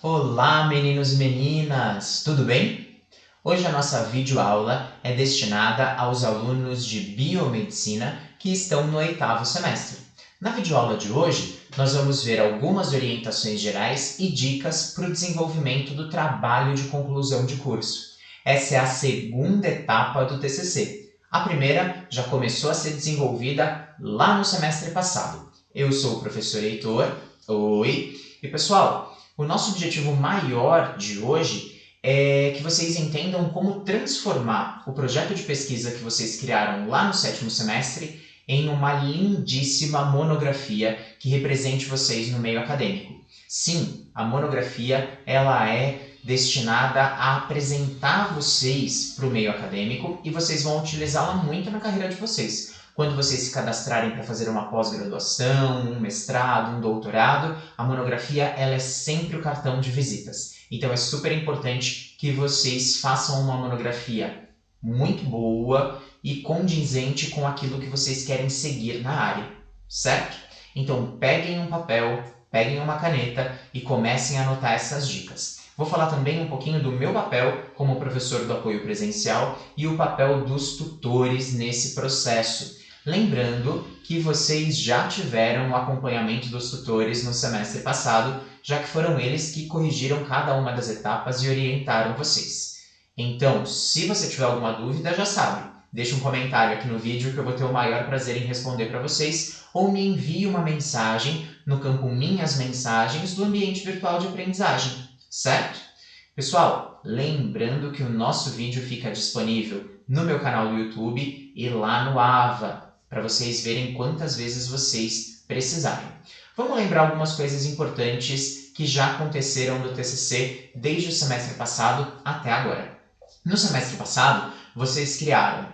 Olá, meninos e meninas! Tudo bem? Hoje a nossa videoaula é destinada aos alunos de Biomedicina que estão no 8º semestre. Na videoaula de hoje, nós vamos ver algumas orientações gerais e dicas para o desenvolvimento do trabalho de conclusão de curso. Essa é a segunda etapa do TCC. A primeira já começou a ser desenvolvida lá no semestre passado. Eu sou o professor Heitor. Oi! E pessoal, o nosso objetivo maior de hoje é que vocês entendam como transformar o projeto de pesquisa que vocês criaram lá no 7º semestre em uma lindíssima monografia que represente vocês no meio acadêmico. Sim, a monografia ela é destinada a apresentar vocês para o meio acadêmico e vocês vão utilizá-la muito na carreira de vocês. Quando vocês se cadastrarem para fazer uma pós-graduação, um mestrado, um doutorado, a monografia ela é sempre o cartão de visitas. Então é super importante que vocês façam uma monografia muito boa e condizente com aquilo que vocês querem seguir na área, certo? Então peguem um papel, peguem uma caneta e comecem a anotar essas dicas. Vou falar também um pouquinho do meu papel como professor do apoio presencial e o papel dos tutores nesse processo. Lembrando que vocês já tiveram o acompanhamento dos tutores no semestre passado, já que foram eles que corrigiram cada uma das etapas e orientaram vocês. Então, se você tiver alguma dúvida, já sabe, deixe um comentário aqui no vídeo que eu vou ter o maior prazer em responder para vocês, ou me envie uma mensagem no campo Minhas Mensagens do ambiente virtual de aprendizagem, certo? Pessoal, lembrando que o nosso vídeo fica disponível no meu canal do YouTube e lá no AVA, para vocês verem quantas vezes vocês precisarem. Vamos lembrar algumas coisas importantes que já aconteceram do TCC desde o semestre passado até agora. No semestre passado, vocês criaram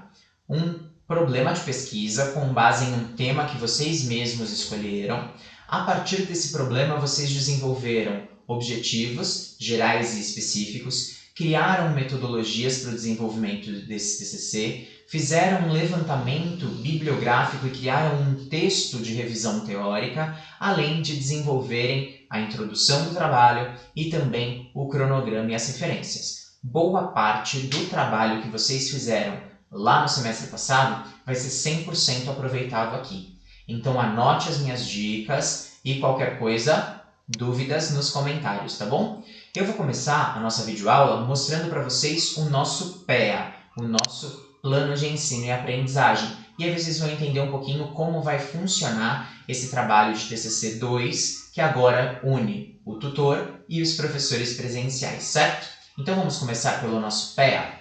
um problema de pesquisa com base em um tema que vocês mesmos escolheram. A partir desse problema, vocês desenvolveram objetivos gerais e específicos, criaram metodologias para o desenvolvimento desse TCC, fizeram um levantamento bibliográfico e criaram um texto de revisão teórica, além de desenvolverem a introdução do trabalho e também o cronograma e as referências. Boa parte do trabalho que vocês fizeram lá no semestre passado vai ser 100% aproveitado aqui. Então anote as minhas dicas e qualquer coisa, dúvidas nos comentários, tá bom? Eu vou começar a nossa videoaula mostrando para vocês o nosso PEA, o nosso Plano de Ensino e Aprendizagem. E aí vocês vão entender um pouquinho como vai funcionar esse trabalho de TCC 2, que agora une o tutor e os professores presenciais, certo? Então vamos começar pelo nosso PEA.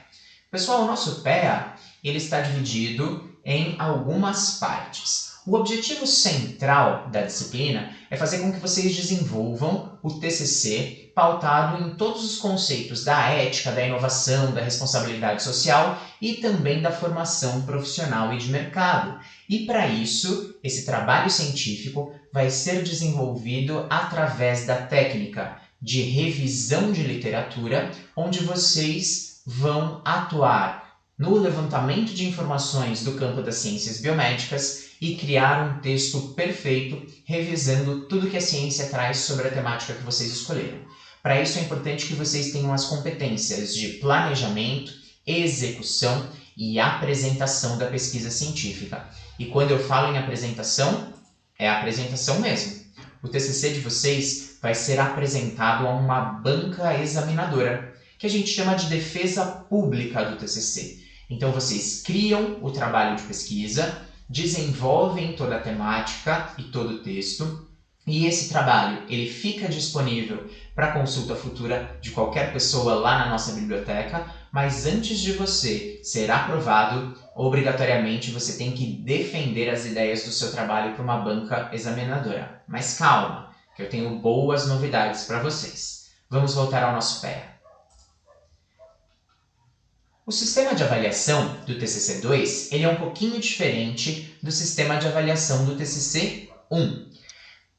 Pessoal, o nosso PEA ele está dividido em algumas partes. O objetivo central da disciplina é fazer com que vocês desenvolvam o TCC pautado em todos os conceitos da ética, da inovação, da responsabilidade social e também da formação profissional e de mercado. E para isso, esse trabalho científico vai ser desenvolvido através da técnica de revisão de literatura, onde vocês vão atuar no levantamento de informações do campo das ciências biomédicas e criar um texto perfeito, revisando tudo que a ciência traz sobre a temática que vocês escolheram. Para isso é importante que vocês tenham as competências de planejamento, execução e apresentação da pesquisa científica. E quando eu falo em apresentação, é a apresentação mesmo. O TCC de vocês vai ser apresentado a uma banca examinadora, que a gente chama de defesa pública do TCC. Então vocês criam o trabalho de pesquisa, desenvolvem toda a temática e todo o texto, e esse trabalho ele fica disponível para consulta futura de qualquer pessoa lá na nossa biblioteca, mas antes de você ser aprovado, obrigatoriamente você tem que defender as ideias do seu trabalho para uma banca examinadora. Mas calma, que eu tenho boas novidades para vocês. Vamos voltar ao nosso PEA. O sistema de avaliação do TCC2 ele é um pouquinho diferente do sistema de avaliação do TCC1.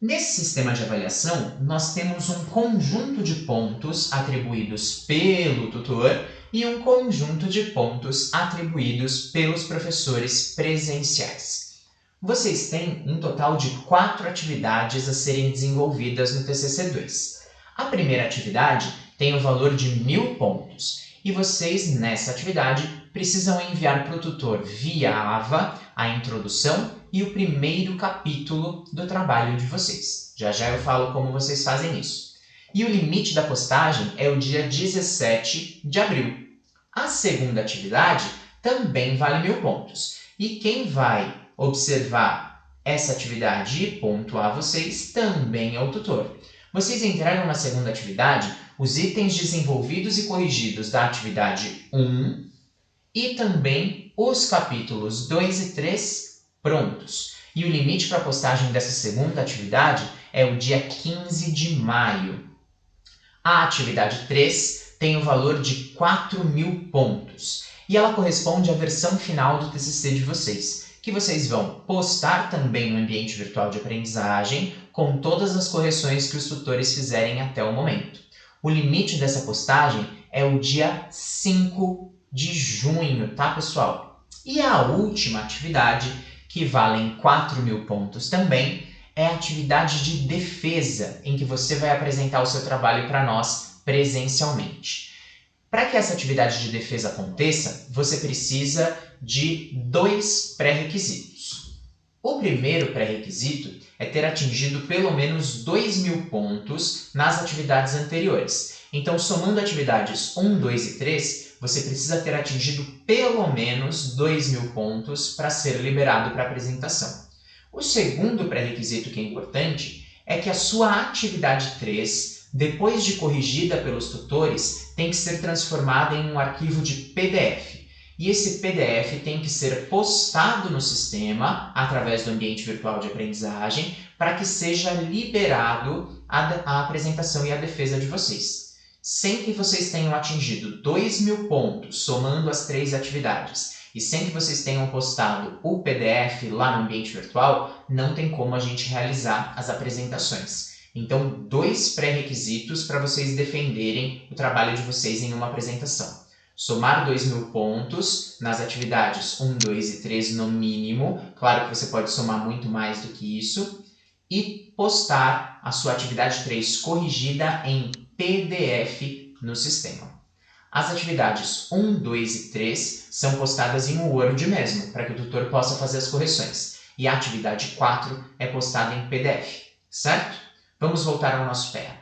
Nesse sistema de avaliação, nós temos um conjunto de pontos atribuídos pelo tutor e um conjunto de pontos atribuídos pelos professores presenciais. Vocês têm um total de 4 atividades a serem desenvolvidas no TCC2. A primeira atividade tem o valor de 1000 pontos e vocês, nessa atividade, precisam enviar para o tutor via AVA a introdução e o primeiro capítulo do trabalho de vocês. Já já eu falo como vocês fazem isso. E o limite da postagem é o dia 17 de abril. A segunda atividade também vale 1000 pontos. E quem vai observar essa atividade e pontuar vocês também é o tutor. Vocês entregam na segunda atividade os itens desenvolvidos e corrigidos da atividade 1 e também os capítulos 2 e 3 prontos. E o limite para a postagem dessa segunda atividade é o dia 15 de maio. A atividade 3 tem o valor de 4000 pontos e ela corresponde à versão final do TCC de vocês, que vocês vão postar também no ambiente virtual de aprendizagem com todas as correções que os tutores fizerem até o momento. O limite dessa postagem é o dia 5 de junho, tá, pessoal? E a última atividade, que valem 4000 pontos também, é a atividade de defesa, em que você vai apresentar o seu trabalho para nós presencialmente. Para que essa atividade de defesa aconteça, você precisa de 2 pré-requisitos. O primeiro pré-requisito é ter atingido pelo menos 2000 pontos nas atividades anteriores. Então, somando atividades 1, 2 e 3, você precisa ter atingido pelo menos 2000 pontos para ser liberado para apresentação. O segundo pré-requisito que é importante é que a sua atividade 3, depois de corrigida pelos tutores, tem que ser transformada em um arquivo de PDF. E esse PDF tem que ser postado no sistema, através do ambiente virtual de aprendizagem, para que seja liberado a apresentação e a defesa de vocês. Sem que vocês tenham atingido 2000 pontos, somando as 3 atividades, e sem que vocês tenham postado o PDF lá no ambiente virtual, não tem como a gente realizar as apresentações. Então, 2 pré-requisitos para vocês defenderem o trabalho de vocês em uma apresentação. Somar 2000 pontos nas atividades 1, 2 e 3 no mínimo. Claro que você pode somar muito mais do que isso. E postar a sua atividade 3 corrigida em PDF no sistema. As atividades 1, 2 e 3 são postadas em Word mesmo, para que o tutor possa fazer as correções. E a atividade 4 é postada em PDF, certo? Vamos voltar ao nosso pé.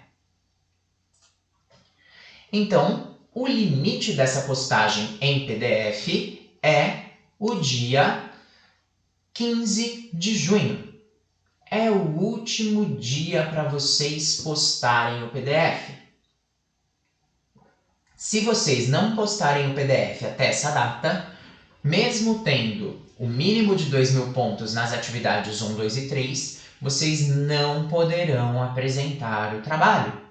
Então, o limite dessa postagem em PDF é o dia 15 de junho. É o último dia para vocês postarem o PDF. Se vocês não postarem o PDF até essa data, mesmo tendo o mínimo de 2000 pontos nas atividades 1, 2 e 3, vocês não poderão apresentar o trabalho.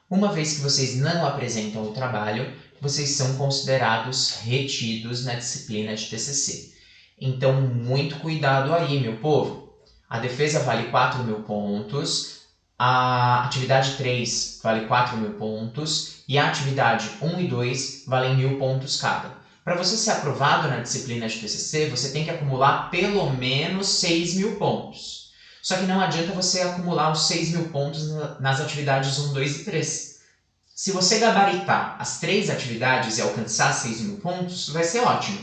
Uma vez que vocês não apresentam o trabalho, vocês são considerados retidos na disciplina de TCC. Então, muito cuidado aí, meu povo. A defesa vale 4000 pontos, a atividade 3 vale 4000 pontos e a atividade 1 e 2 valem 1000 pontos cada. Para você ser aprovado na disciplina de TCC, você tem que acumular pelo menos 6000 pontos. Só que não adianta você acumular os 6000 pontos nas atividades 1, 2 e 3. Se você gabaritar as 3 atividades e alcançar 6000 pontos, vai ser ótimo.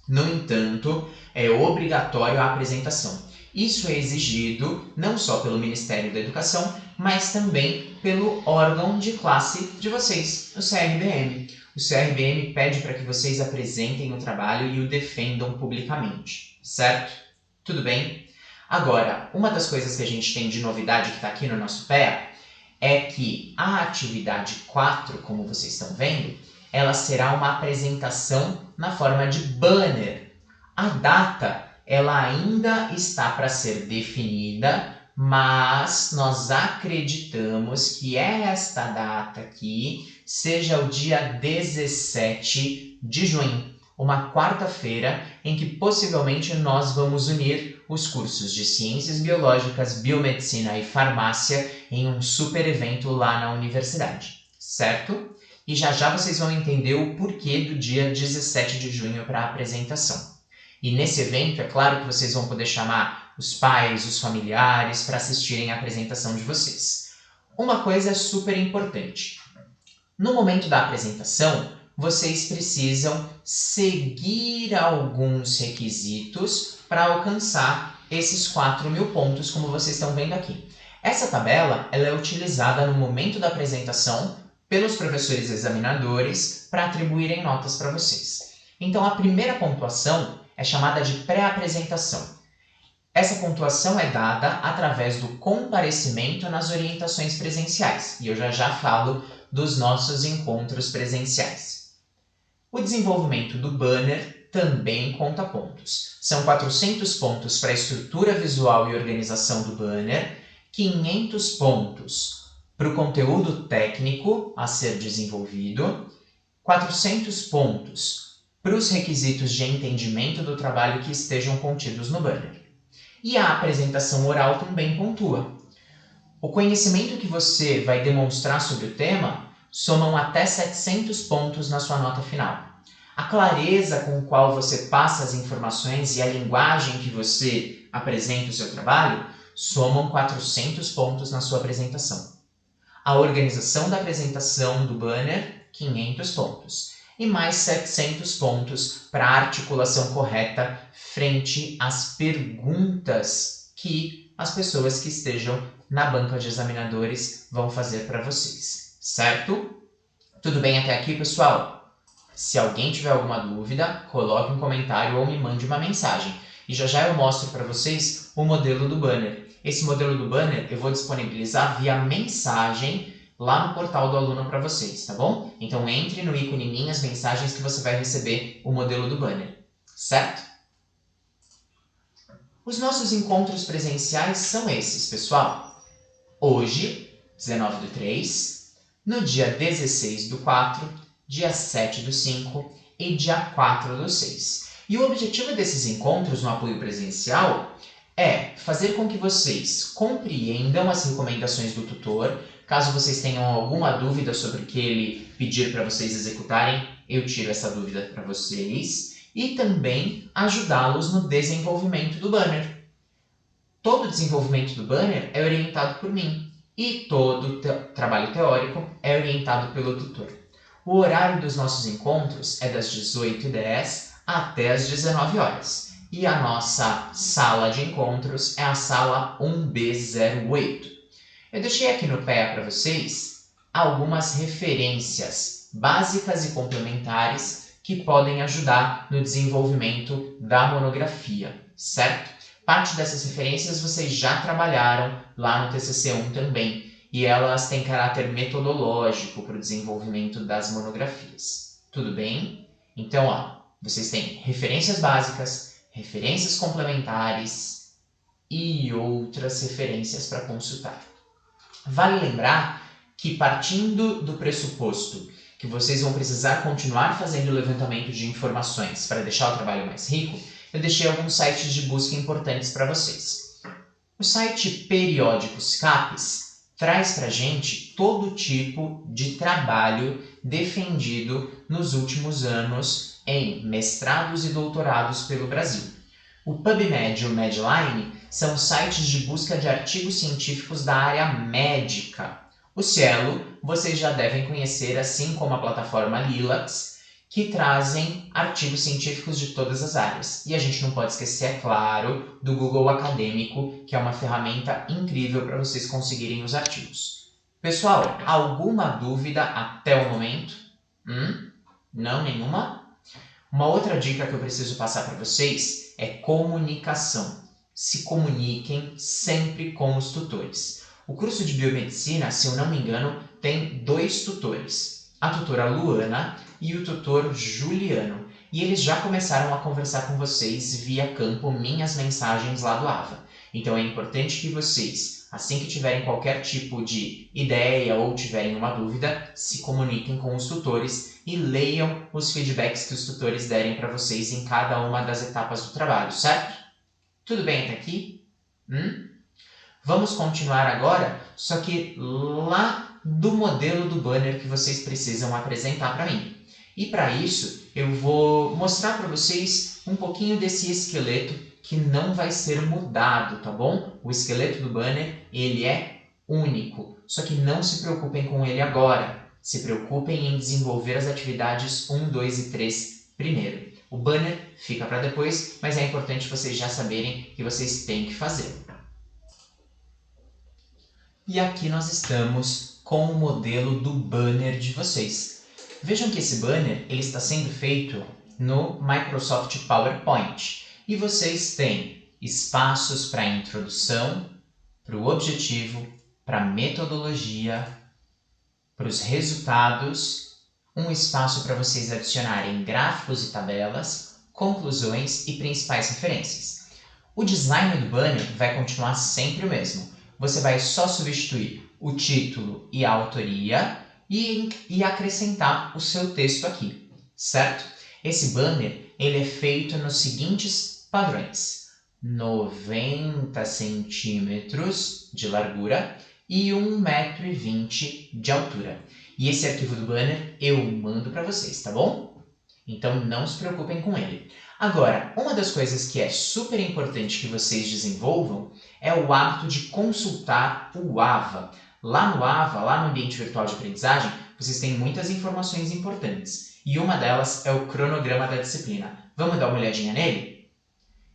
No entanto, é obrigatório a apresentação. Isso é exigido não só pelo Ministério da Educação, mas também pelo órgão de classe de vocês, o CRBM. O CRBM pede para que vocês apresentem o trabalho e o defendam publicamente, certo? Tudo bem? Agora, uma das coisas que a gente tem de novidade que está aqui no nosso pé é que a atividade 4, como vocês estão vendo, ela será uma apresentação na forma de banner. A data ela ainda está para ser definida, mas nós acreditamos que esta data aqui seja o dia 17 de junho, uma quarta-feira em que possivelmente nós vamos unir os cursos de Ciências Biológicas, Biomedicina e Farmácia em um super evento lá na universidade, certo? E já já vocês vão entender o porquê do dia 17 de junho para a apresentação. E nesse evento, é claro que vocês vão poder chamar os pais, os familiares para assistirem à apresentação de vocês. Uma coisa é super importante. No momento da apresentação, vocês precisam seguir alguns requisitos para alcançar esses 4.000 pontos, como vocês estão vendo aqui. Essa tabela ela é utilizada no momento da apresentação pelos professores examinadores para atribuírem notas para vocês. Então, a primeira pontuação é chamada de pré-apresentação. Essa pontuação é dada através do comparecimento nas orientações presenciais, e eu já falo dos nossos encontros presenciais. O desenvolvimento do banner também conta pontos. São 400 pontos para a estrutura visual e organização do banner, 500 pontos para o conteúdo técnico a ser desenvolvido, 400 pontos para os requisitos de entendimento do trabalho que estejam contidos no banner. E a apresentação oral também pontua. O conhecimento que você vai demonstrar sobre o tema somam até 700 pontos na sua nota final. A clareza com a qual você passa as informações e a linguagem que você apresenta o seu trabalho somam 400 pontos na sua apresentação. A organização da apresentação do banner, 500 pontos. E mais 700 pontos para a articulação correta frente às perguntas que as pessoas que estejam na banca de examinadores vão fazer para vocês, certo? Tudo bem até aqui, pessoal? Se alguém tiver alguma dúvida, coloque um comentário ou me mande uma mensagem. E já eu mostro para vocês o modelo do banner. Esse modelo do banner eu vou disponibilizar via mensagem lá no portal do aluno para vocês, tá bom? Então entre no ícone Minhas Mensagens que você vai receber o modelo do banner, certo? Os nossos encontros presenciais são esses, pessoal. Hoje, 19/3, no dia 16/4, dia 7/5 e dia 4/6. E o objetivo desses encontros no apoio presencial é fazer com que vocês compreendam as recomendações do tutor. Caso vocês tenham alguma dúvida sobre o que ele pedir para vocês executarem, eu tiro essa dúvida para vocês. E também ajudá-los no desenvolvimento do banner. Todo o desenvolvimento do banner é orientado por mim e todo trabalho teórico é orientado pelo tutor. O horário dos nossos encontros é das 18h10 até as 19 horas. E a nossa sala de encontros é a sala 1B08. Eu deixei aqui no pé para vocês algumas referências básicas e complementares que podem ajudar no desenvolvimento da monografia, certo? Parte dessas referências vocês já trabalharam lá no TCC1 também, e elas têm caráter metodológico para o desenvolvimento das monografias. Tudo bem? Então, vocês têm referências básicas, referências complementares e outras referências para consultar. Vale lembrar que, partindo do pressuposto que vocês vão precisar continuar fazendo o levantamento de informações para deixar o trabalho mais rico, eu deixei alguns sites de busca importantes para vocês. O site Periódicos CAPES traz para a gente todo tipo de trabalho defendido nos últimos anos em mestrados e doutorados pelo Brasil. O PubMed e o Medline são sites de busca de artigos científicos da área médica. O Cielo vocês já devem conhecer, assim como a plataforma Lilacs, que trazem artigos científicos de todas as áreas. E a gente não pode esquecer, é claro, do Google Acadêmico, que é uma ferramenta incrível para vocês conseguirem os artigos. Pessoal, alguma dúvida até o momento? Não, nenhuma? Uma outra dica que eu preciso passar para vocês é comunicação. Se comuniquem sempre com os tutores. O curso de biomedicina, se eu não me engano, tem 2 tutores. A tutora Luana e o tutor Juliano. E eles já começaram a conversar com vocês via campo Minhas Mensagens lá do AVA. Então é importante que vocês, assim que tiverem qualquer tipo de ideia ou tiverem uma dúvida, se comuniquem com os tutores e leiam os feedbacks que os tutores derem para vocês em cada uma das etapas do trabalho, certo? Tudo bem até aqui? Vamos continuar agora, só que lá do modelo do banner que vocês precisam apresentar para mim. E para isso, eu vou mostrar para vocês um pouquinho desse esqueleto que não vai ser mudado, tá bom? O esqueleto do banner, ele é único, só que não se preocupem com ele agora. Se preocupem em desenvolver as atividades 1, 2 e 3 primeiro. O banner fica para depois, mas é importante vocês já saberem que vocês têm que fazer. E aqui nós estamos com o modelo do banner de vocês. Vejam que esse banner ele está sendo feito no Microsoft PowerPoint. E vocês têm espaços para a introdução, para o objetivo, para a metodologia, para os resultados, um espaço para vocês adicionarem gráficos e tabelas, conclusões e principais referências. O design do banner vai continuar sempre o mesmo. Você vai só substituir o título e a autoria e acrescentar o seu texto aqui, certo? Esse banner ele é feito nos seguintes padrões: 90 centímetros de largura e 1,20 m de altura. E esse arquivo do banner eu mando para vocês, tá bom? Então não se preocupem com ele. Agora, uma das coisas que é super importante que vocês desenvolvam é o hábito de consultar o AVA. Lá no AVA, lá no ambiente virtual de aprendizagem, vocês têm muitas informações importantes. E uma delas é o cronograma da disciplina. Vamos dar uma olhadinha nele?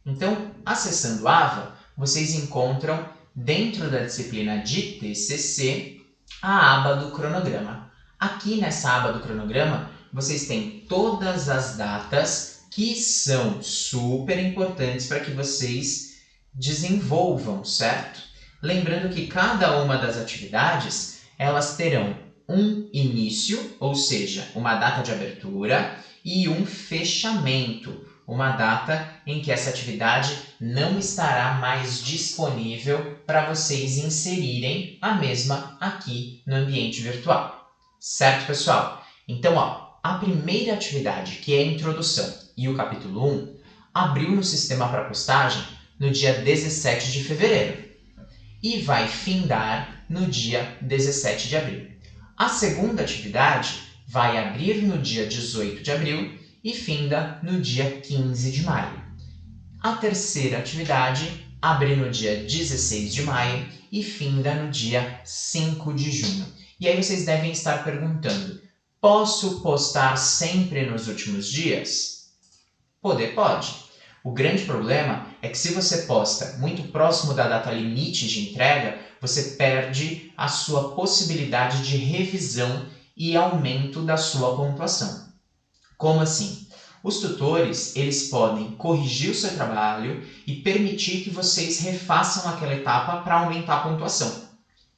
Então, acessando o AVA, vocês encontram dentro da disciplina de TCC a aba do cronograma. Aqui nessa aba do cronograma, vocês têm todas as datas que são super importantes para que vocês desenvolvam, certo? Lembrando que cada uma das atividades, elas terão um início, ou seja, uma data de abertura, e um fechamento, uma data em que essa atividade não estará mais disponível para vocês inserirem a mesma aqui no ambiente virtual. Certo, pessoal? Então, a primeira atividade, que é a introdução e o capítulo 1, abriu no sistema para postagem no dia 17 de fevereiro e vai findar no dia 17 de abril. A segunda atividade vai abrir no dia 18 de abril e finda no dia 15 de maio. A terceira atividade abre no dia 16 de maio e finda no dia 5 de junho. E aí vocês devem estar perguntando: posso postar sempre nos últimos dias? Poder pode. O grande problema é que se você posta muito próximo da data limite de entrega, você perde a sua possibilidade de revisão e aumento da sua pontuação. Como assim? Os tutores, eles podem corrigir o seu trabalho e permitir que vocês refaçam aquela etapa para aumentar a pontuação.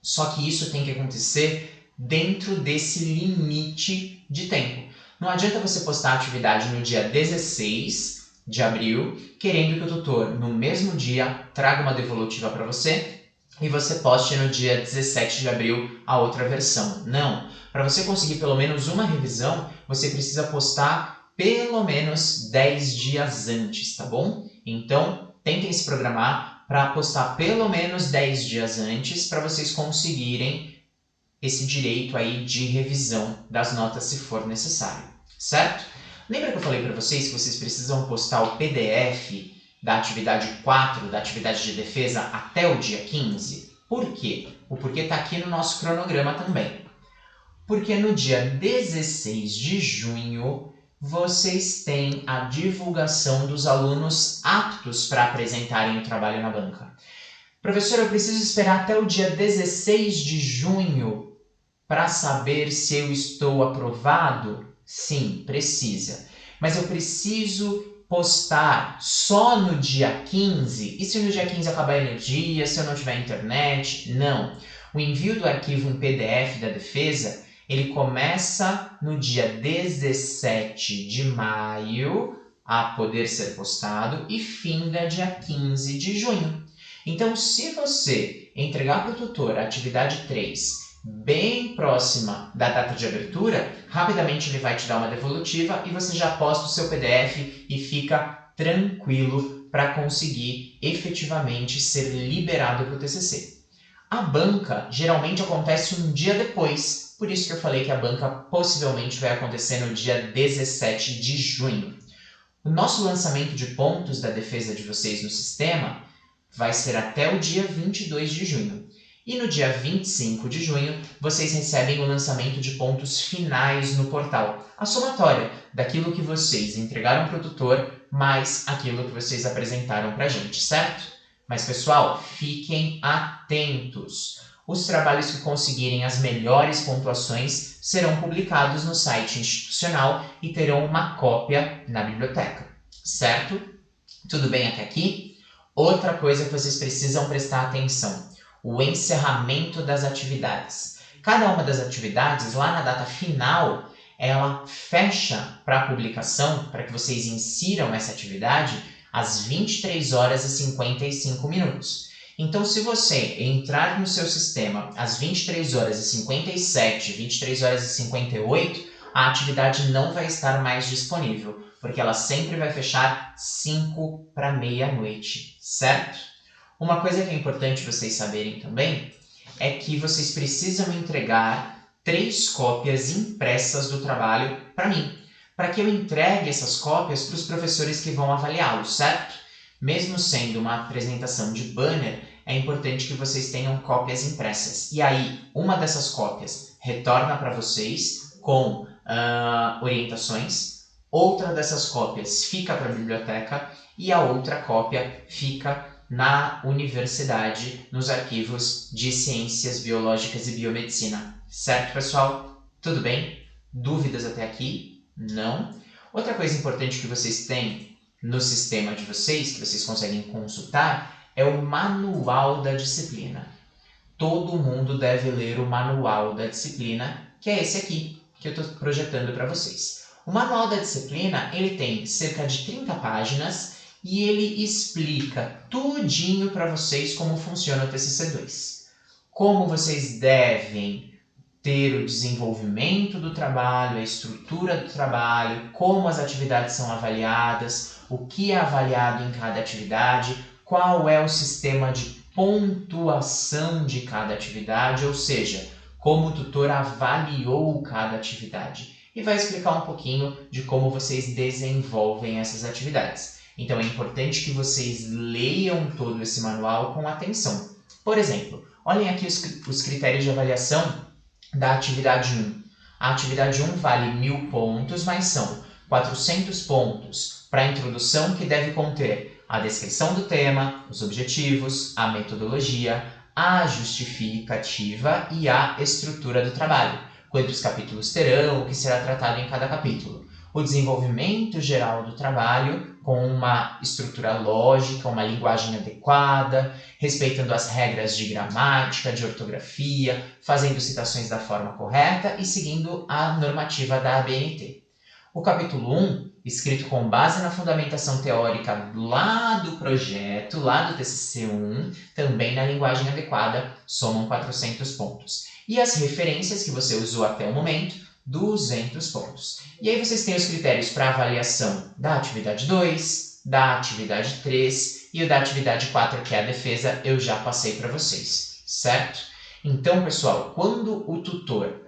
Só que isso tem que acontecer dentro desse limite de tempo. Não adianta você postar a atividade no dia 16 de abril, querendo que o tutor, no mesmo dia, traga uma devolutiva para você e você poste no dia 17 de abril a outra versão. Não. Para você conseguir pelo menos uma revisão, você precisa postar pelo menos 10 dias antes, tá bom? Então, tentem se programar para postar pelo menos 10 dias antes para vocês conseguirem esse direito aí de revisão das notas se for necessário, certo? Lembra que eu falei para vocês que vocês precisam postar o PDF da atividade 4, da atividade de defesa, até o dia 15? Por quê? O porquê está aqui no nosso cronograma também. Porque no dia 16 de junho, vocês têm a divulgação dos alunos aptos para apresentarem o trabalho na banca. Professor, eu preciso esperar até o dia 16 de junho para saber se eu estou aprovado? Sim, precisa. Mas eu preciso postar só no dia 15? E se no dia 15 acabar a energia, se eu não tiver internet? Não. O envio do arquivo em PDF da defesa, ele começa no dia 17 de maio a poder ser postado e finda dia 15 de junho. Então, se você entregar para o tutor a atividade 3 bem próxima da data de abertura, rapidamente ele vai te dar uma devolutiva e você já posta o seu PDF e fica tranquilo para conseguir efetivamente ser liberado para o TCC. A banca geralmente acontece um dia depois, por isso que eu falei que a banca possivelmente vai acontecer no dia 17 de junho. O nosso lançamento de pontos da defesa de vocês no sistema vai ser até o dia 22 de junho. E no dia 25 de junho, vocês recebem o lançamento de pontos finais no portal. A somatória daquilo que vocês entregaram para o tutor, mais aquilo que vocês apresentaram para a gente, certo? Mas, pessoal, fiquem atentos. Os trabalhos que conseguirem as melhores pontuações serão publicados no site institucional e terão uma cópia na biblioteca, certo? Tudo bem até aqui? Outra coisa que vocês precisam prestar atenção: o encerramento das atividades. Cada uma das atividades, lá na data final, ela fecha para a publicação, para que vocês insiram essa atividade, às 23 horas e 55 minutos. Então, se você entrar no seu sistema às 23 horas e 57, 23 horas e 58, a atividade não vai estar mais disponível, porque ela sempre vai fechar 5 para meia-noite, certo? Uma coisa que é importante vocês saberem também é que vocês precisam entregar 3 cópias impressas do trabalho para mim, para que eu entregue essas cópias para os professores que vão avaliá-los, certo? Mesmo sendo uma apresentação de banner, é importante que vocês tenham cópias impressas. E aí, uma dessas cópias retorna para vocês com orientações, outra dessas cópias fica para a biblioteca e a outra cópia fica na universidade, nos arquivos de Ciências Biológicas e Biomedicina. Certo, pessoal? Tudo bem? Dúvidas até aqui? Não? Outra coisa importante que vocês têm no sistema de vocês, que vocês conseguem consultar, é o manual da disciplina. Todo mundo deve ler o manual da disciplina, que é esse aqui, que eu estou projetando para vocês. O manual da disciplina, ele tem cerca de 30 páginas e ele explica tudinho para vocês como funciona o TCC2. Como vocês devem ter o desenvolvimento do trabalho, a estrutura do trabalho, como as atividades são avaliadas, o que é avaliado em cada atividade, qual é o sistema de pontuação de cada atividade, ou seja, como o tutor avaliou cada atividade. E vai explicar um pouquinho de como vocês desenvolvem essas atividades. Então é importante que vocês leiam todo esse manual com atenção. Por exemplo, olhem aqui os critérios de avaliação da atividade 1. A atividade 1 vale 1000 pontos, mas são 400 pontos para a introdução, que deve conter a descrição do tema, os objetivos, a metodologia, a justificativa e a estrutura do trabalho. Quantos capítulos terão, o que será tratado em cada capítulo. O desenvolvimento geral do trabalho, com uma estrutura lógica, uma linguagem adequada, respeitando as regras de gramática, de ortografia, fazendo citações da forma correta e seguindo a normativa da ABNT. O capítulo 1, escrito com base na fundamentação teórica lá do projeto, lá do TCC1, também na linguagem adequada, somam 400 pontos. E as referências que você usou até o momento, 200 pontos. E aí vocês têm os critérios para avaliação da atividade 2, da atividade 3 e o da atividade 4, que é a defesa, eu já passei para vocês, certo? Então, pessoal, quando o tutor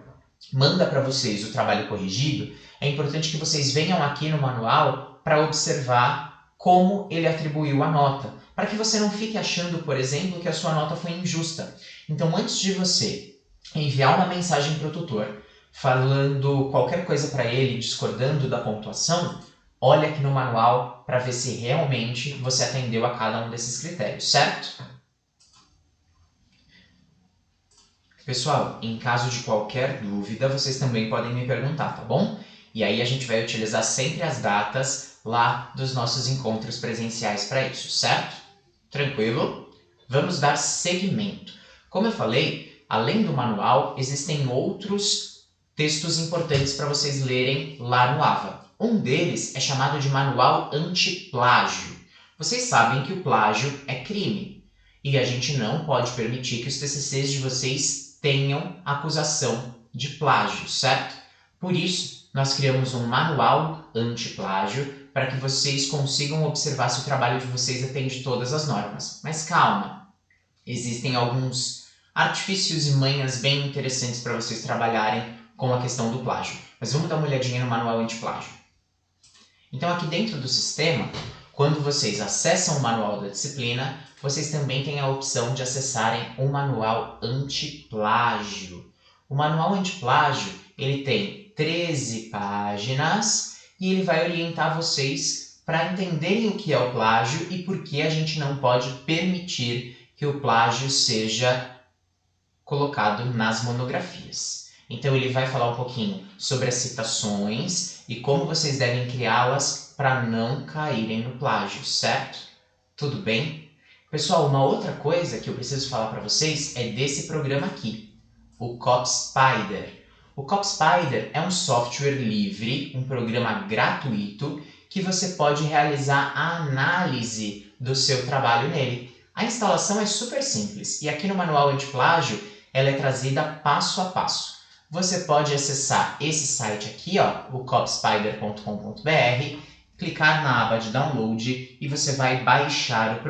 manda para vocês o trabalho corrigido, é importante que vocês venham aqui no manual para observar como ele atribuiu a nota, para que você não fique achando, por exemplo, que a sua nota foi injusta. Então, antes de você enviar uma mensagem para o tutor, falando qualquer coisa para ele, discordando da pontuação, olha aqui no manual para ver se realmente você atendeu a cada um desses critérios, certo? Pessoal, em caso de qualquer dúvida, vocês também podem me perguntar, tá bom? E aí a gente vai utilizar sempre as datas lá dos nossos encontros presenciais para isso, certo? Tranquilo? Vamos dar seguimento. Como eu falei, além do manual, existem outros textos importantes para vocês lerem lá no AVA. Um deles é chamado de Manual Antiplágio. Vocês sabem que o plágio é crime e a gente não pode permitir que os TCCs de vocês tenham acusação de plágio, certo? Por isso, nós criamos um Manual Antiplágio para que vocês consigam observar se o trabalho de vocês atende todas as normas. Mas calma, existem alguns artifícios e manhas bem interessantes para vocês trabalharem com a questão do plágio. Mas vamos dar uma olhadinha no Manual Antiplágio. Então aqui dentro do sistema, Quando vocês acessam o manual da disciplina, vocês também têm a opção de acessarem o manual antiplágio. O manual antiplágio, ele tem 13 páginas e ele vai orientar vocês para entenderem o que é o plágio e por que a gente não pode permitir que o plágio seja colocado nas monografias. Então ele vai falar um pouquinho sobre as citações e como vocês devem criá-las para não caírem no plágio, certo? Tudo bem? Pessoal, uma outra coisa que eu preciso falar para vocês é desse programa aqui, o CopySpider. O CopySpider é um software livre, um programa gratuito que você pode realizar a análise do seu trabalho nele. A instalação é super simples e aqui no manual antiplágio ela é trazida passo a passo. Você pode acessar esse site aqui, ó, o copyspider.com.br, clicar na aba de download e você vai baixar o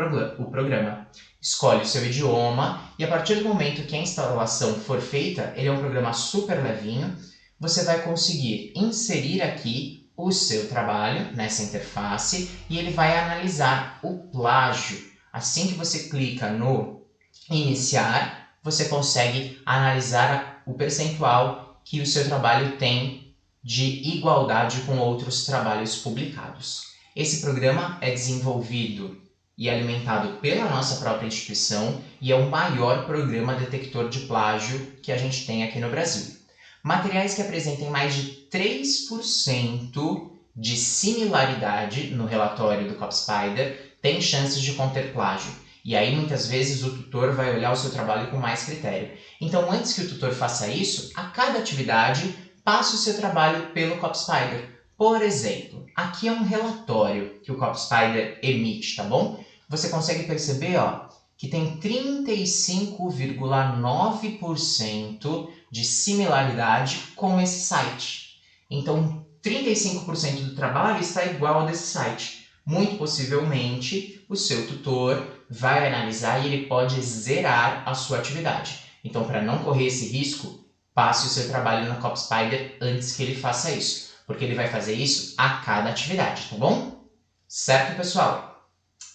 programa. Escolhe o seu idioma e a partir do momento que a instalação for feita, ele é um programa super levinho, você vai conseguir inserir aqui o seu trabalho nessa interface e ele vai analisar o plágio. Assim que você clica no iniciar, você consegue analisar o percentual que o seu trabalho tem de igualdade com outros trabalhos publicados. Esse programa é desenvolvido e alimentado pela nossa própria instituição e é o maior programa detector de plágio que a gente tem aqui no Brasil. Materiais que apresentem mais de 3% de similaridade no relatório do CopySpider têm chances de conter plágio. E aí, muitas vezes, o tutor vai olhar o seu trabalho com mais critério. Então, antes que o tutor faça isso, a cada atividade, passe o seu trabalho pelo CopySpider. Por exemplo, aqui é um relatório que o CopySpider emite, tá bom? Você consegue perceber, ó, que tem 35,9% de similaridade com esse site. Então, 35% do trabalho está igual ao desse site. Muito possivelmente, o seu tutor vai analisar e ele pode zerar a sua atividade. Então, para não correr esse risco, passe o seu trabalho no CopySpider antes que ele faça isso, porque ele vai fazer isso a cada atividade, tá bom? Certo, pessoal?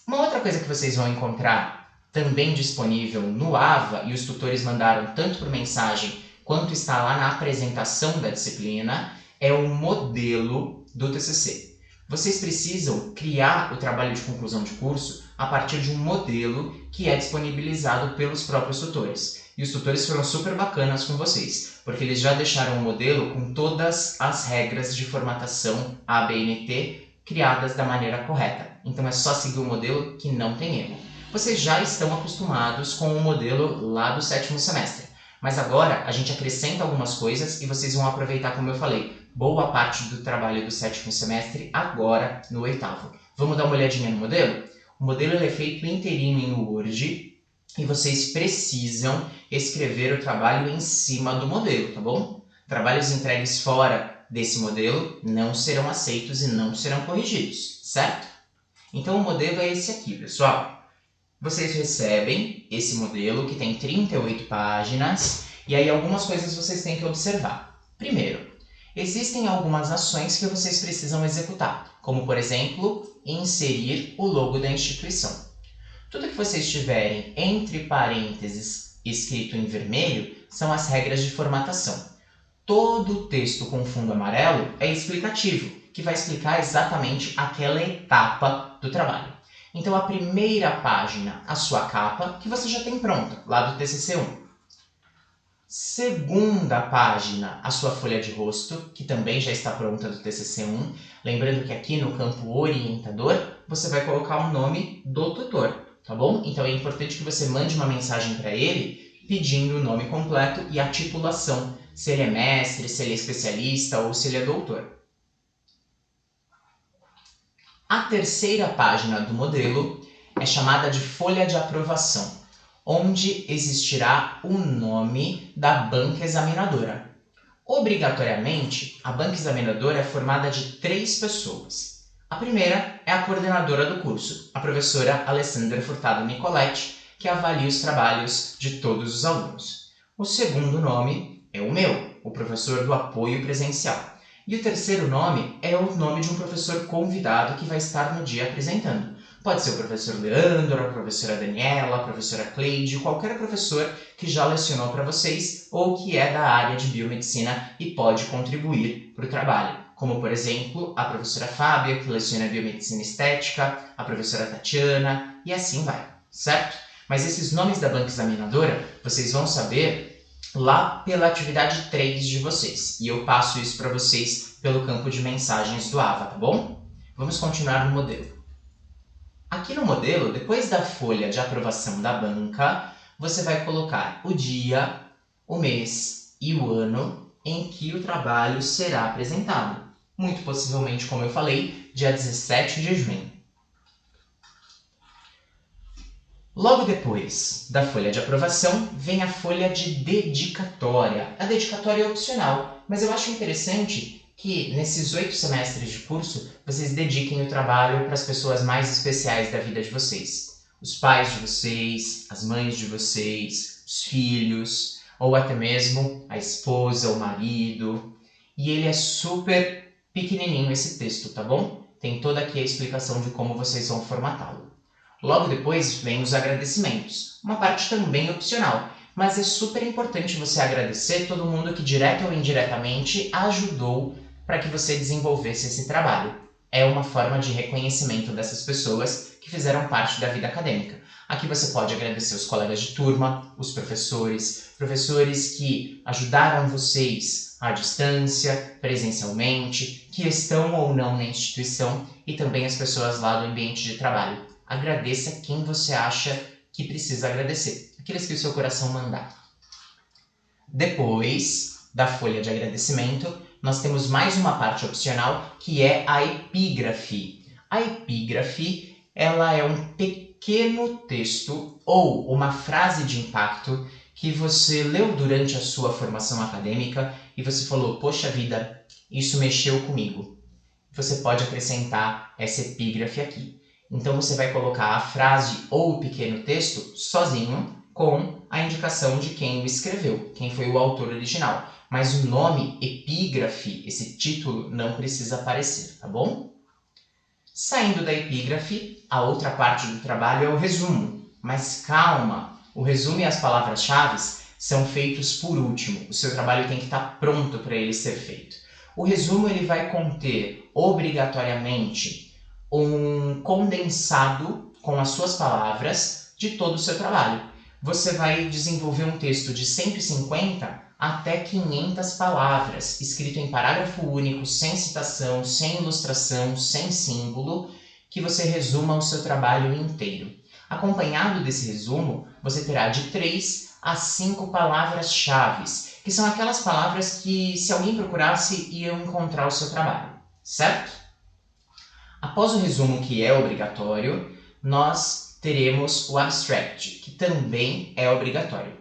Uma outra coisa que vocês vão encontrar também disponível no AVA, e os tutores mandaram tanto por mensagem quanto está lá na apresentação da disciplina, é o modelo do TCC. Vocês precisam criar o trabalho de conclusão de curso a partir de um modelo que é disponibilizado pelos próprios tutores. E os tutores foram super bacanas com vocês, porque eles já deixaram o modelo com todas as regras de formatação ABNT criadas da maneira correta. Então é só seguir o modelo que não tem erro. Vocês já estão acostumados com o modelo lá do 7º semestre. Mas agora a gente acrescenta algumas coisas e vocês vão aproveitar, como eu falei, boa parte do trabalho do 7º semestre agora no 8º. Vamos dar uma olhadinha no modelo? O modelo ele é feito inteirinho em Word e vocês precisam escrever o trabalho em cima do modelo, tá bom? Trabalhos entregues fora desse modelo não serão aceitos e não serão corrigidos, certo? Então o modelo é esse aqui, pessoal. Vocês recebem esse modelo que tem 38 páginas e aí algumas coisas vocês têm que observar. Primeiro, existem algumas ações que vocês precisam executar, como por exemplo, inserir o logo da instituição. Tudo que vocês tiverem entre parênteses escrito em vermelho são as regras de formatação. Todo o texto com fundo amarelo é explicativo, que vai explicar exatamente aquela etapa do trabalho. Então, a primeira página, a sua capa, que você já tem pronta, lá do TCC1. Segunda página, a sua folha de rosto, que também já está pronta do TCC1. Lembrando que aqui no campo orientador, você vai colocar o nome do tutor, tá bom? Então, é importante que você mande uma mensagem para ele pedindo o nome completo e a titulação, se ele é mestre, se ele é especialista ou se ele é doutor. A terceira página do modelo é chamada de folha de aprovação, onde existirá o nome da banca examinadora. Obrigatoriamente, a banca examinadora é formada de 3 pessoas. A primeira é a coordenadora do curso, a professora Alessandra Furtado Nicoletti, que avalia os trabalhos de todos os alunos. O segundo nome é o meu, o professor do apoio presencial. E o terceiro nome é o nome de um professor convidado que vai estar no dia apresentando. Pode ser o professor Leandro, a professora Daniela, a professora Cleide, qualquer professor que já lecionou para vocês ou que é da área de biomedicina e pode contribuir para o trabalho. Como, por exemplo, a professora Fábia, que leciona biomedicina estética, a professora Tatiana e assim vai, certo? Mas esses nomes da banca examinadora vocês vão saber lá pela atividade 3 de vocês. E eu passo isso para vocês pelo campo de mensagens do AVA, tá bom? Vamos continuar no modelo. Aqui no modelo, depois da folha de aprovação da banca, você vai colocar o dia, o mês e o ano em que o trabalho será apresentado. Muito possivelmente, como eu falei, dia 17 de junho. Logo depois da folha de aprovação, vem a folha de dedicatória. A dedicatória é opcional, mas eu acho interessante que nesses 8 semestres de curso, vocês dediquem o trabalho para as pessoas mais especiais da vida de vocês. Os pais de vocês, as mães de vocês, os filhos, ou até mesmo a esposa, o marido. E ele é super pequenininho esse texto, tá bom? Tem toda aqui a explicação de como vocês vão formatá-lo. Logo depois vem os agradecimentos, uma parte também opcional, mas é super importante você agradecer todo mundo que direta ou indiretamente ajudou para que você desenvolvesse esse trabalho. É uma forma de reconhecimento dessas pessoas que fizeram parte da vida acadêmica. Aqui você pode agradecer os colegas de turma, os professores que ajudaram vocês à distância, presencialmente, que estão ou não na instituição e também as pessoas lá do ambiente de trabalho. Agradeça quem você acha que precisa agradecer, aqueles que o seu coração mandar. Depois da folha de agradecimento, nós temos mais uma parte opcional que é a epígrafe. A epígrafe, ela é um pequeno texto ou uma frase de impacto que você leu durante a sua formação acadêmica e você falou, poxa vida, isso mexeu comigo. Você pode acrescentar essa epígrafe aqui. Então você vai colocar a frase ou o pequeno texto sozinho com a indicação de quem o escreveu, quem foi o autor original. Mas o nome epígrafe, esse título, não precisa aparecer, tá bom? Saindo da epígrafe, a outra parte do trabalho é o resumo. Mas calma, o resumo e as palavras-chave são feitos por último. O seu trabalho tem que estar pronto para ele ser feito. O resumo ele vai conter, obrigatoriamente, um condensado com as suas palavras de todo o seu trabalho. Você vai desenvolver um texto de 150 até 500 palavras, escrito em parágrafo único, sem citação, sem ilustração, sem símbolo, que você resuma o seu trabalho inteiro. Acompanhado desse resumo, você terá de 3 a 5 palavras-chave, que são aquelas palavras que, se alguém procurasse, iam encontrar o seu trabalho, certo? Após o resumo, que é obrigatório, nós teremos o abstract, que também é obrigatório.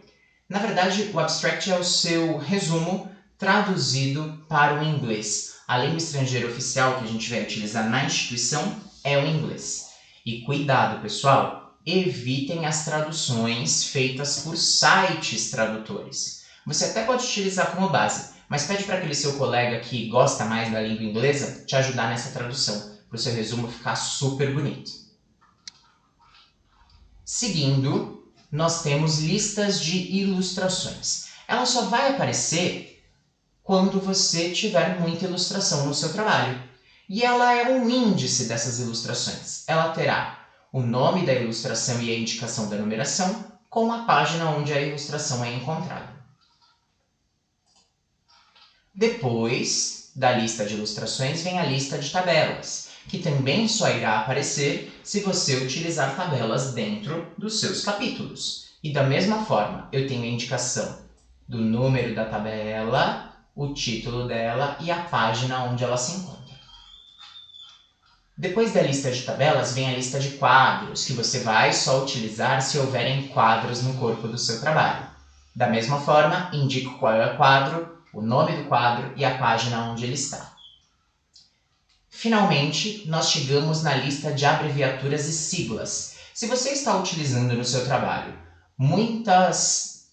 Na verdade, o abstract é o seu resumo traduzido para o inglês. A língua estrangeira oficial que a gente vai utilizar na instituição é o inglês. E cuidado, pessoal, evitem as traduções feitas por sites tradutores. Você até pode utilizar como base, mas pede para aquele seu colega que gosta mais da língua inglesa te ajudar nessa tradução, para o seu resumo ficar super bonito. Seguindo, nós temos listas de ilustrações. Ela só vai aparecer quando você tiver muita ilustração no seu trabalho. E ela é um índice dessas ilustrações. Ela terá o nome da ilustração e a indicação da numeração, com a página onde a ilustração é encontrada. Depois da lista de ilustrações vem a lista de tabelas, que também só irá aparecer se você utilizar tabelas dentro dos seus capítulos. E da mesma forma, eu tenho a indicação do número da tabela, o título dela e a página onde ela se encontra. Depois da lista de tabelas vem a lista de quadros, que você vai só utilizar se houverem quadros no corpo do seu trabalho. Da mesma forma, indico qual é o quadro, o nome do quadro e a página onde ele está. Finalmente, nós chegamos na lista de abreviaturas e siglas. Se você está utilizando no seu trabalho muitas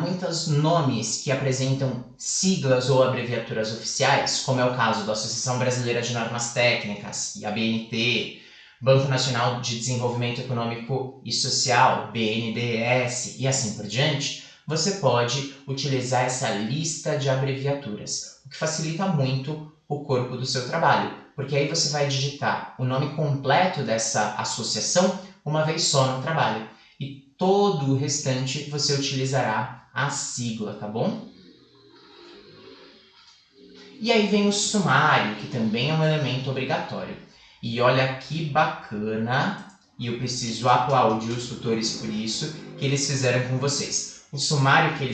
muitos nomes que apresentam siglas ou abreviaturas oficiais, como é o caso da Associação Brasileira de Normas Técnicas, e a BNT, Banco Nacional de Desenvolvimento Econômico e Social, BNDES, e assim por diante, você pode utilizar essa lista de abreviaturas, o que facilita muito o corpo do seu trabalho, porque aí você vai digitar o nome completo dessa associação uma vez só no trabalho. E todo o restante você utilizará a sigla, tá bom? E aí vem o sumário, que também é um elemento obrigatório. E olha que bacana, e eu preciso aplaudir os tutores por isso, que eles fizeram com vocês. O sumário que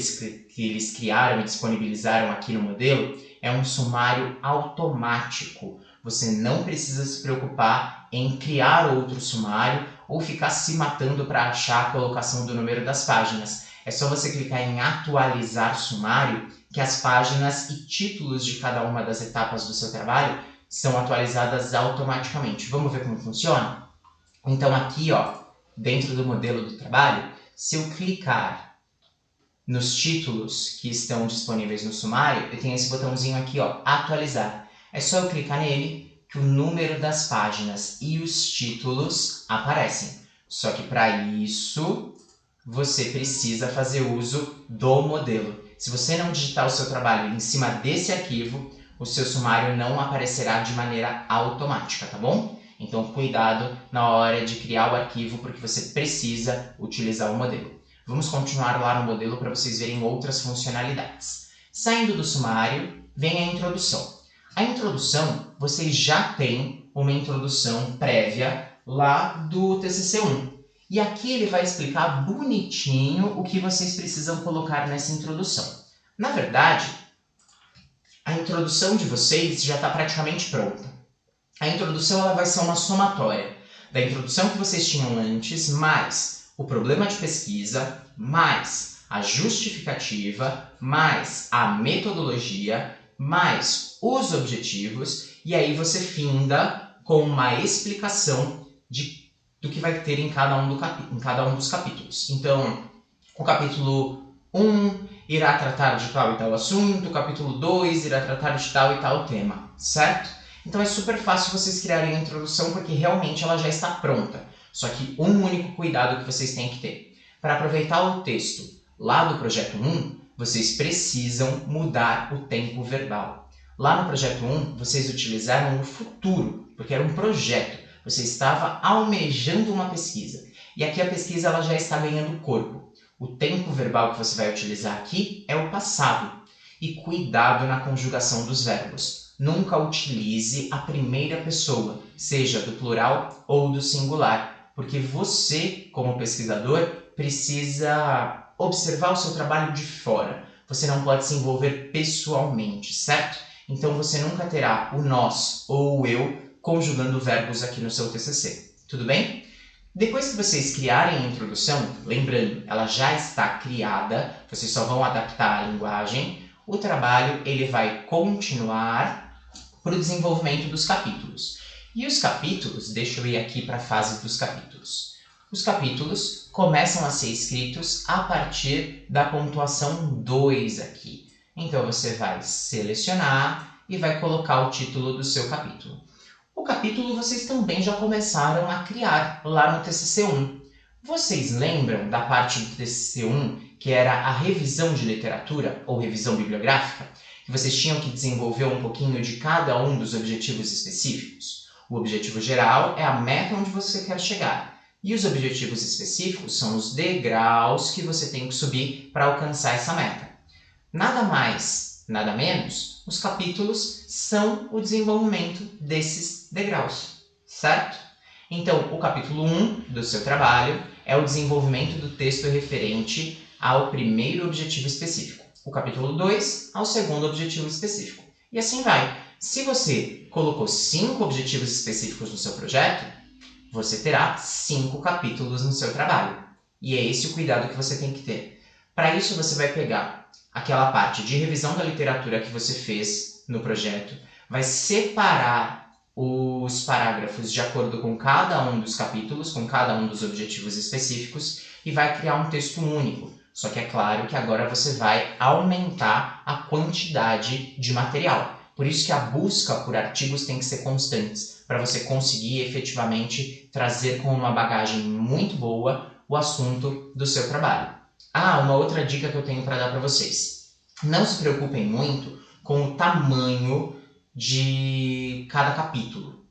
eles criaram e disponibilizaram aqui no modelo é um sumário automático. Você não precisa se preocupar em criar outro sumário ou ficar se matando para achar a colocação do número das páginas. É só você clicar em atualizar sumário que as páginas e títulos de cada uma das etapas do seu trabalho são atualizadas automaticamente. Vamos ver como funciona? Então aqui, ó, dentro do modelo do trabalho, se eu clicar nos títulos que estão disponíveis no sumário, eu tenho esse botãozinho aqui, ó, atualizar. É só eu clicar nele que o número das páginas e os títulos aparecem. Só que para isso, você precisa fazer uso do modelo. Se você não digitar o seu trabalho em cima desse arquivo, o seu sumário não aparecerá de maneira automática, tá bom? Então, cuidado na hora de criar o arquivo, porque você precisa utilizar o modelo. Vamos continuar lá no modelo para vocês verem outras funcionalidades. Saindo do sumário, vem a introdução. A introdução, vocês já têm uma introdução prévia lá do TCC1. E aqui ele vai explicar bonitinho o que vocês precisam colocar nessa introdução. Na verdade, a introdução de vocês já está praticamente pronta. A introdução ela vai ser uma somatória da introdução que vocês tinham antes, mais o problema de pesquisa, mais a justificativa, mais a metodologia, mais os objetivos, e aí você finda com uma explicação do que vai ter em cada um dos capítulos. Então, o capítulo 1 irá tratar de tal e tal assunto, o capítulo 2 irá tratar de tal e tal tema, certo? Então é super fácil vocês criarem a introdução porque realmente ela já está pronta. Só que um único cuidado que vocês têm que ter. Para aproveitar o texto lá do projeto 1, vocês precisam mudar o tempo verbal. Lá no projeto 1, vocês utilizaram o futuro, porque era um projeto. Você estava almejando uma pesquisa. E aqui a pesquisa ela já está ganhando corpo. O tempo verbal que você vai utilizar aqui é o passado. E cuidado na conjugação dos verbos. Nunca utilize a primeira pessoa, seja do plural ou do singular, porque você, como pesquisador, precisa observar o seu trabalho de fora. Você não pode se envolver pessoalmente, certo? Então você nunca terá o nós ou o eu conjugando verbos aqui no seu TCC. Tudo bem? Depois que vocês criarem a introdução, lembrando, ela já está criada, vocês só vão adaptar a linguagem, o trabalho ele vai continuar para o desenvolvimento dos capítulos. E os capítulos, deixa eu ir aqui para a fase dos capítulos. Os capítulos começam a ser escritos a partir da pontuação 2 aqui. Então você vai selecionar e vai colocar o título do seu capítulo. O capítulo vocês também já começaram a criar lá no TCC1. Vocês lembram da parte do TCC1 que era a revisão de literatura ou revisão bibliográfica? Que vocês tinham que desenvolver um pouquinho de cada um dos objetivos específicos? O objetivo geral é a meta onde você quer chegar. E os objetivos específicos são os degraus que você tem que subir para alcançar essa meta. Nada mais, nada menos, os capítulos são o desenvolvimento desses degraus, certo? Então, o capítulo 1 do seu trabalho é o desenvolvimento do texto referente ao primeiro objetivo específico. O capítulo 2 ao segundo objetivo específico. E assim vai. Se você colocou 5 objetivos específicos no seu projeto, você terá 5 capítulos no seu trabalho. E é esse o cuidado que você tem que ter. Para isso, você vai pegar aquela parte de revisão da literatura que você fez no projeto, vai separar os parágrafos de acordo com cada um dos capítulos, com cada um dos objetivos específicos, e vai criar um texto único, Só que é claro que agora você vai aumentar a quantidade de material. Por isso que a busca por artigos tem que ser constante, para você conseguir efetivamente trazer com uma bagagem muito boa o assunto do seu trabalho. Uma outra dica que eu tenho para dar para vocês. Não se preocupem muito com o tamanho de cada capítulo,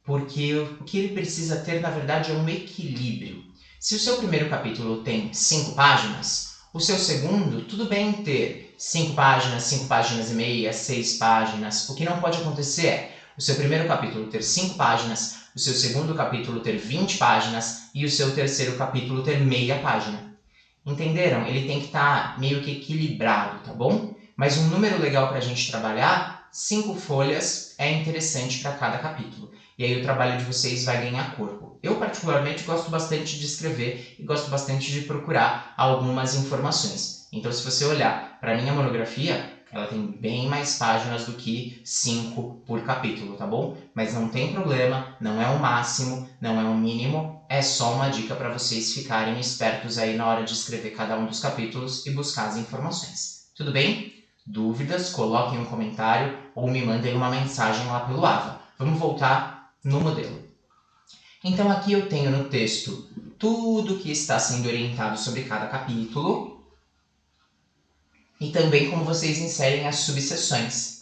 porque o que ele precisa ter, na verdade, é um equilíbrio. Se o seu primeiro capítulo tem 5 páginas, o seu segundo, tudo bem ter 5 páginas e meia, 6 páginas. O que não pode acontecer é o seu primeiro capítulo ter 5 páginas, o seu segundo capítulo ter 20 páginas e o seu terceiro capítulo ter meia página. Entenderam? Ele tem que estar meio que equilibrado, tá bom? Mas um número legal para a gente trabalhar, 5 folhas, é interessante para cada capítulo. E aí o trabalho de vocês vai ganhar corpo. Eu particularmente gosto bastante de escrever e gosto bastante de procurar algumas informações. Então se você olhar para a minha monografia, ela tem bem mais páginas do que 5 por capítulo, tá bom? Mas não tem problema, não é o máximo, não é o mínimo, é só uma dica para vocês ficarem espertos aí na hora de escrever cada um dos capítulos e buscar as informações. Tudo bem? Dúvidas? Coloquem um comentário ou me mandem uma mensagem lá pelo AVA. Vamos voltar no modelo. Então aqui eu tenho no texto tudo que está sendo orientado sobre cada capítulo e também como vocês inserem as subseções.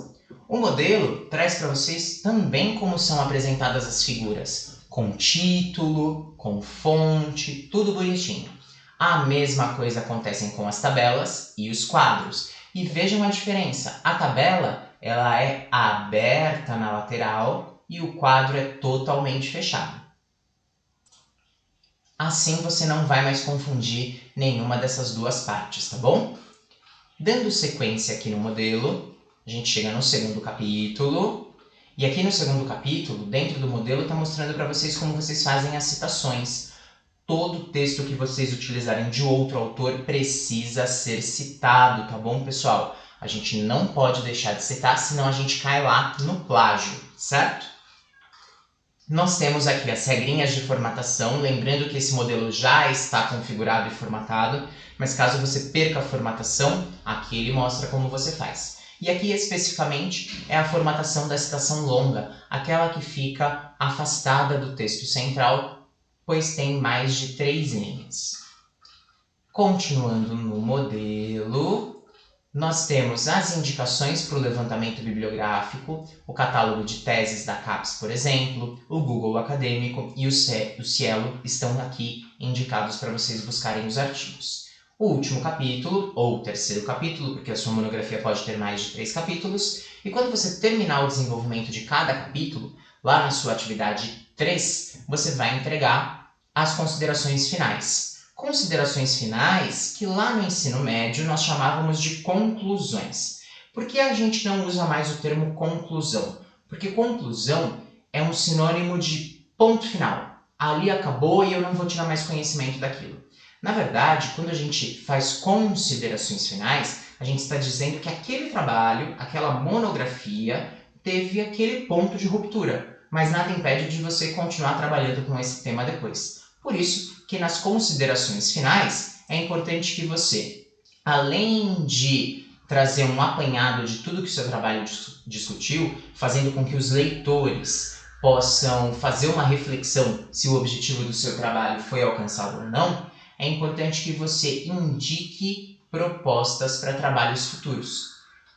O modelo traz para vocês também como são apresentadas as figuras, com título, com fonte, tudo bonitinho. A mesma coisa acontece com as tabelas e os quadros. E vejam a diferença, a tabela ela é aberta na lateral e o quadro é totalmente fechado. Assim você não vai mais confundir nenhuma dessas duas partes, tá bom? Dando sequência aqui no modelo, a gente chega no segundo capítulo. E aqui no segundo capítulo, dentro do modelo, está mostrando para vocês como vocês fazem as citações. Todo texto que vocês utilizarem de outro autor precisa ser citado, tá bom, pessoal? A gente não pode deixar de citar, senão a gente cai lá no plágio, certo? Nós temos aqui as regrinhas de formatação, lembrando que esse modelo já está configurado e formatado, mas caso você perca a formatação, aqui ele mostra como você faz. E aqui especificamente é a formatação da citação longa, aquela que fica afastada do texto central, pois tem mais de 3 linhas. Continuando no modelo, nós temos as indicações para o levantamento bibliográfico, o catálogo de teses da CAPES, por exemplo, o Google Acadêmico e o Cielo estão aqui indicados para vocês buscarem os artigos. O último capítulo, ou o terceiro capítulo, porque a sua monografia pode ter mais de 3 capítulos, e quando você terminar o desenvolvimento de cada capítulo, lá na sua atividade 3, você vai entregar as considerações finais. Considerações finais que lá no ensino médio nós chamávamos de conclusões. Por que a gente não usa mais o termo conclusão? Porque conclusão é um sinônimo de ponto final. Ali acabou e eu não vou tirar mais conhecimento daquilo. Na verdade, quando a gente faz considerações finais, a gente está dizendo que aquele trabalho, aquela monografia, teve aquele ponto de ruptura, mas nada impede de você continuar trabalhando com esse tema depois. Por isso que nas considerações finais é importante que você, além de trazer um apanhado de tudo que o seu trabalho discutiu, fazendo com que os leitores possam fazer uma reflexão se o objetivo do seu trabalho foi alcançado ou não, é importante que você indique propostas para trabalhos futuros.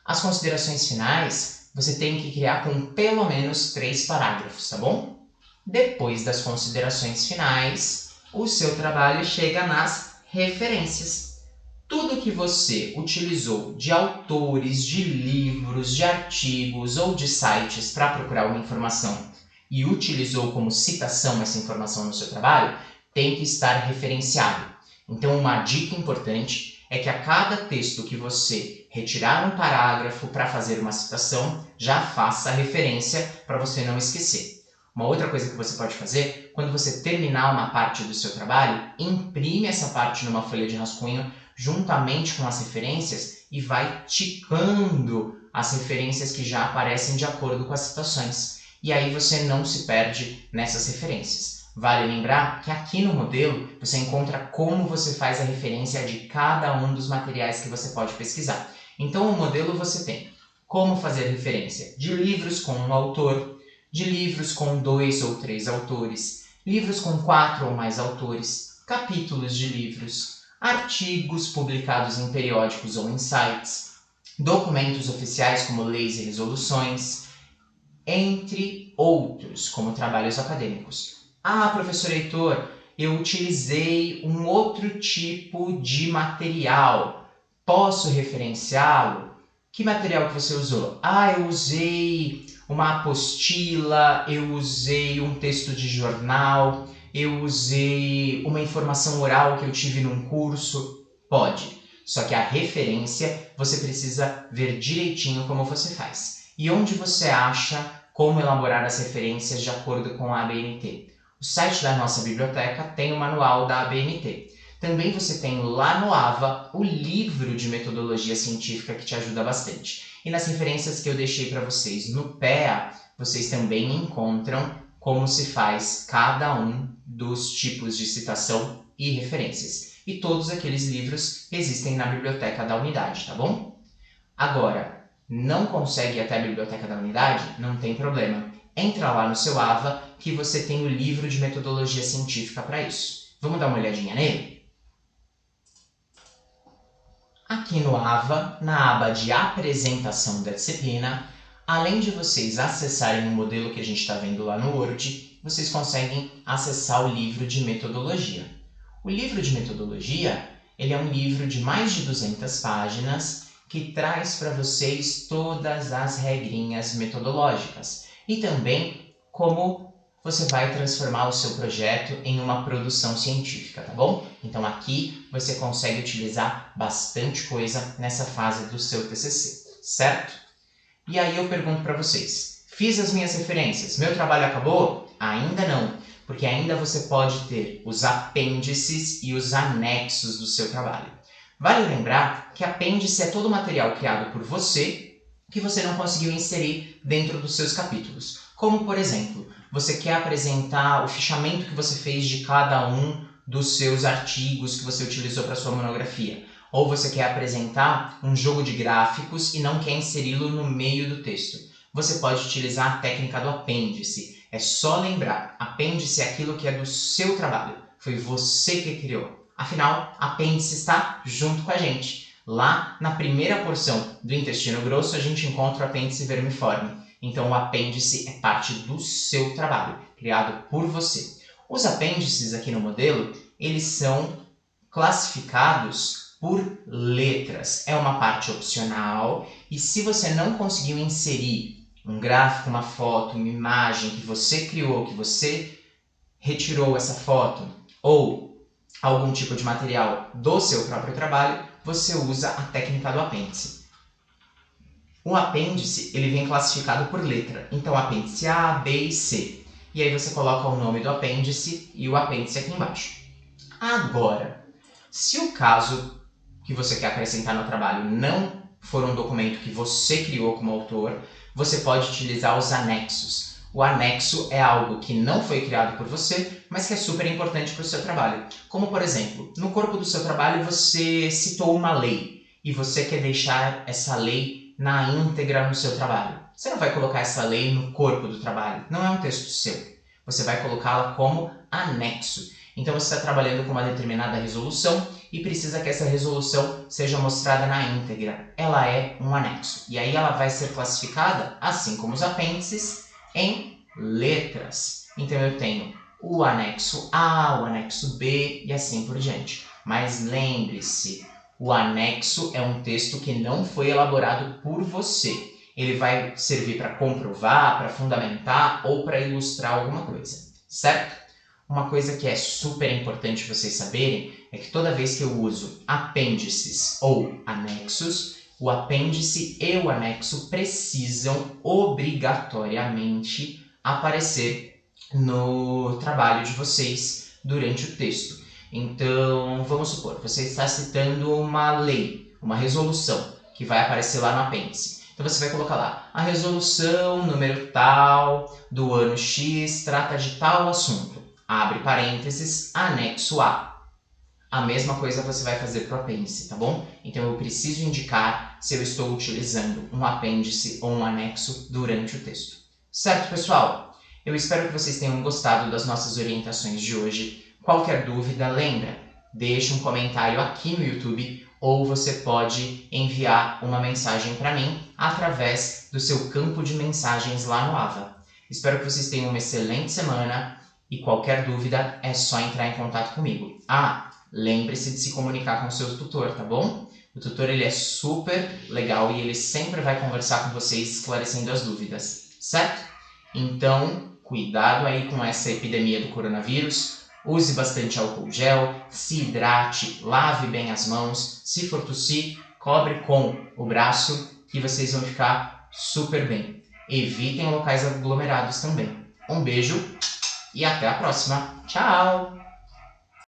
As considerações finais você tem que criar com pelo menos 3 parágrafos, tá bom? Depois das considerações finais, o seu trabalho chega nas referências. Tudo que você utilizou de autores, de livros, de artigos ou de sites para procurar uma informação e utilizou como citação essa informação no seu trabalho, tem que estar referenciado. Então, uma dica importante é que a cada texto que você retirar um parágrafo para fazer uma citação, já faça a referência para você não esquecer. Uma outra coisa que você pode fazer, quando você terminar uma parte do seu trabalho, imprime essa parte numa folha de rascunho juntamente com as referências e vai ticando as referências que já aparecem de acordo com as citações. E aí você não se perde nessas referências. Vale lembrar que aqui no modelo você encontra como você faz a referência de cada um dos materiais que você pode pesquisar. Então, no modelo você tem como fazer referência de livros com um autor, de livros com 2 ou 3 autores, livros com 4 ou mais autores, capítulos de livros, artigos publicados em periódicos ou em sites, documentos oficiais como leis e resoluções, entre outros, como trabalhos acadêmicos. Ah, professor Heitor, eu utilizei um outro tipo de material. Posso referenciá-lo? Que material que você usou? Ah, eu usei uma apostila, eu usei um texto de jornal, eu usei uma informação oral que eu tive num curso. Pode. Só que a referência você precisa ver direitinho como você faz. E onde você acha como elaborar as referências de acordo com a ABNT? O site da nossa biblioteca tem o manual da ABNT. Também você tem lá no AVA o livro de metodologia científica que te ajuda bastante. E nas referências que eu deixei para vocês no PEA, vocês também encontram como se faz cada um dos tipos de citação e referências. E todos aqueles livros existem na biblioteca da unidade, tá bom? Agora, não consegue ir até a biblioteca da unidade? Não tem problema. Entra lá no seu AVA que você tem o livro de metodologia científica para isso. Vamos dar uma olhadinha nele? Aqui no AVA, na aba de apresentação da disciplina, além de vocês acessarem o modelo que a gente está vendo lá no Word, vocês conseguem acessar o livro de metodologia. O livro de metodologia, ele é um livro de mais de 200 páginas que traz para vocês todas as regrinhas metodológicas e também como você vai transformar o seu projeto em uma produção científica, tá bom? Então aqui você consegue utilizar bastante coisa nessa fase do seu TCC, certo? E aí eu pergunto para vocês, fiz as minhas referências, meu trabalho acabou? Ainda não, porque ainda você pode ter os apêndices e os anexos do seu trabalho. Vale lembrar que apêndice é todo o material criado por você que você não conseguiu inserir dentro dos seus capítulos. Como, por exemplo, você quer apresentar o fichamento que você fez de cada um dos seus artigos que você utilizou para sua monografia. Ou você quer apresentar um jogo de gráficos e não quer inseri-lo no meio do texto. Você pode utilizar a técnica do apêndice. É só lembrar, apêndice é aquilo que é do seu trabalho. Foi você que criou. Afinal, apêndice está junto com a gente. Lá, na primeira porção do intestino grosso, a gente encontra o apêndice vermiforme. Então, o apêndice é parte do seu trabalho, criado por você. Os apêndices aqui no modelo, eles são classificados por letras. É uma parte opcional e se você não conseguiu inserir um gráfico, uma foto, uma imagem que você criou, que você retirou essa foto, ou algum tipo de material do seu próprio trabalho, você usa a técnica do apêndice. O apêndice ele vem classificado por letra, então apêndice A, B e C. E aí você coloca o nome do apêndice e o apêndice aqui embaixo. Agora, se o caso que você quer acrescentar no trabalho não for um documento que você criou como autor, você pode utilizar os anexos. O anexo é algo que não foi criado por você, mas que é super importante para o seu trabalho. Como, por exemplo, no corpo do seu trabalho você citou uma lei e você quer deixar essa lei na íntegra no seu trabalho. Você não vai colocar essa lei no corpo do trabalho, não é um texto seu. Você vai colocá-la como anexo. Então você está trabalhando com uma determinada resolução e precisa que essa resolução seja mostrada na íntegra. Ela é um anexo. E aí ela vai ser classificada, assim como os apêndices, em letras. Então eu tenho o anexo A, o anexo B e assim por diante. Mas lembre-se, o anexo é um texto que não foi elaborado por você. Ele vai servir para comprovar, para fundamentar ou para ilustrar alguma coisa, certo? Uma coisa que é super importante vocês saberem é que toda vez que eu uso apêndices ou anexos, o apêndice e o anexo precisam obrigatoriamente aparecer no trabalho de vocês durante o texto. Então, vamos supor, você está citando uma lei, uma resolução, que vai aparecer lá no apêndice. Então você vai colocar lá, a resolução número tal, do ano X, trata de tal assunto. abre parênteses, anexo A. A mesma coisa você vai fazer para o apêndice, tá bom? Então eu preciso indicar se eu estou utilizando um apêndice ou um anexo durante o texto. Certo, pessoal? Eu espero que vocês tenham gostado das nossas orientações de hoje. Qualquer dúvida, lembra, deixe um comentário aqui no YouTube ou você pode enviar uma mensagem para mim através do seu campo de mensagens lá no AVA. Espero que vocês tenham uma excelente semana e qualquer dúvida é só entrar em contato comigo. Lembre-se de se comunicar com o seu tutor, tá bom? O tutor ele é super legal e ele sempre vai conversar com vocês esclarecendo as dúvidas, certo? Então, cuidado aí com essa epidemia do coronavírus, use bastante álcool gel, se hidrate, lave bem as mãos, se for tossir, cobre com o braço que vocês vão ficar super bem. Evitem locais aglomerados também. Um beijo e até a próxima. Tchau!